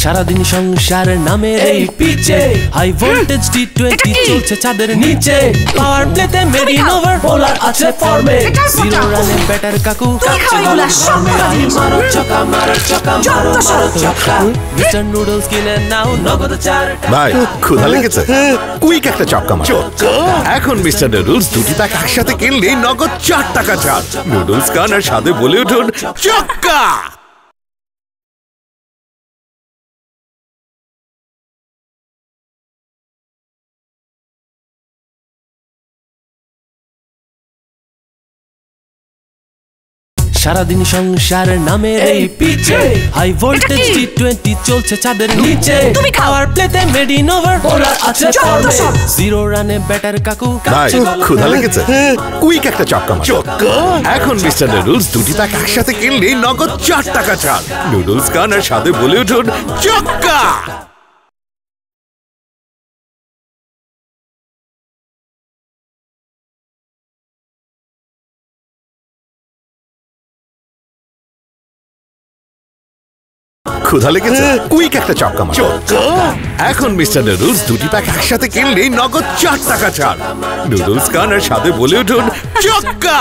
সারাদিন সংসার নামের এই পিচে হাই ভোল্টেজ টি20 চলছে চাঁদের নিচে পাওয়ার প্লেতে মেরিন ওভার বোলার আছে ফর্মে জিরো রানে ব্যাটার কাকু মারো ছক্কা মারো ছক্কা মারো মারো ছক্কা মিস্টার নুডলস কিনে নাও নগদ 4 ভাই ক্ষুধা লেগেছে কুইক একটা ছক্কা মারো এখন মিস্টার নুডলস দুটি প্যাক একসাথে কিনলে নগদ 4 টাকা ছাড় নুডলস খান আর সাথে বলে উঠুন ছক্কা। সারাদিন সংসার নামের এই পিচে হাই ভোল্টেজ টি20 চলছে চাঁদের নিচে পাওয়ার প্লেতে মেরিন ওভার বোলার আছে ফর্মে জিরো রানে ব্যাটার কাকু ভাই ক্ষুধা লেগেছে কুইক একটা ছক্কা মারো এখন মিস্টার নুডলস দুটি প্যাক একসাথে কিনলে নগদ 4 টাকা ছাড় নুডলস খান আর সাথে বলে উঠুন ছক্কা। ক্ষুধা লেগেছে কুইক একটা ছক্কা মারো এখন মিস্টার নুডলস দুটি প্যাক একসাথে কিনলে নগদ 4 টাকা ছাড় নুডলস খান আর সাথে বলে উঠুন ছক্কা।